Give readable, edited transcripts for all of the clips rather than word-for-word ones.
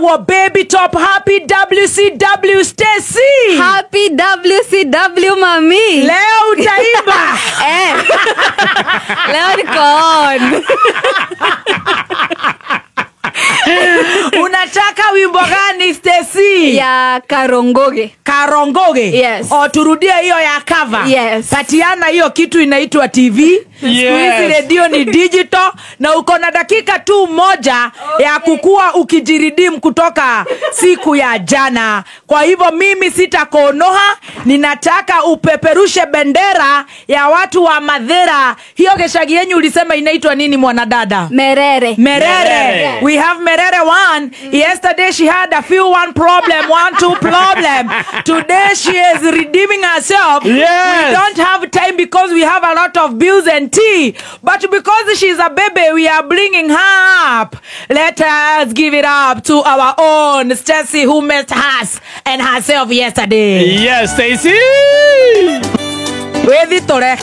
Etagwo baby top. Happy WCW Stacy. Happy WCW mami. Leo utaimba. Leo niko on. Unataka wimbo gani Stacy? Ya Karongoge. Karongoge? Yes. O turudie hiyo ya cover. Yes. Patiana hiyo kitu inaitwa TV. Yes. Squeeze radio ni digital. Na uko na dakika tu moja ya kukua ukijiridim kutoka siku ya jana. Kwa hivyo mimi sitakonoha. Ninataka upeperushe bendera ya watu wa Madhera. Hiyo geshagi yenyu ulisema inaitwa nini mwanadada? Merere. Merere. We have Merere 1. Yesterday she had a few one problem, 1-2 problem. Today she is redeeming herself. Yes. We don't have time because we have a lot of bills and tea. But because she's a baby, we are bringing her up. Let us give it up to our own Stacy who met us and herself yesterday. Yes, Stacy. Weditore.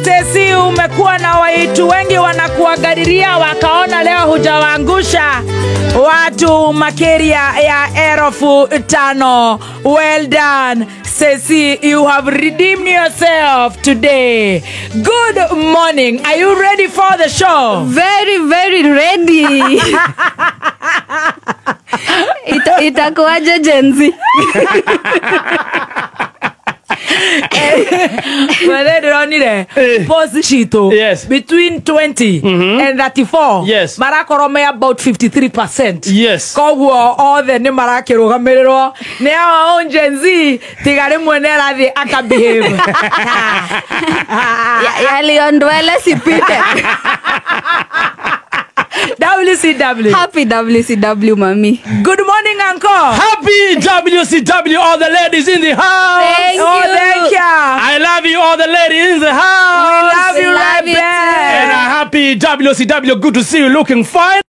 Stacy, umekuwa na watu wengi wanakuagadiria wakaona leo hujawaangusha watu makeria ya 5,000. Well done Stacy, you have redeemed yourself today. Good morning. Are you ready for the show? Very, very ready. Itakuwaje Gen Z? Yes. Between 20 and 34. Yes. Marakorome about 53%. Yes. Koguo all the nimarakirugamiriro ne our own Gen Z tigare mwenera the aka behave. Yaliondwele sipite. WCW. Happy WCW mami. Good morning uncle. Happy WCW, all the ladies in the house. Thank you. Thank you. I love you, all the ladies in the house. We love you We right love you back. And a happy WCW. Good to see you looking fine.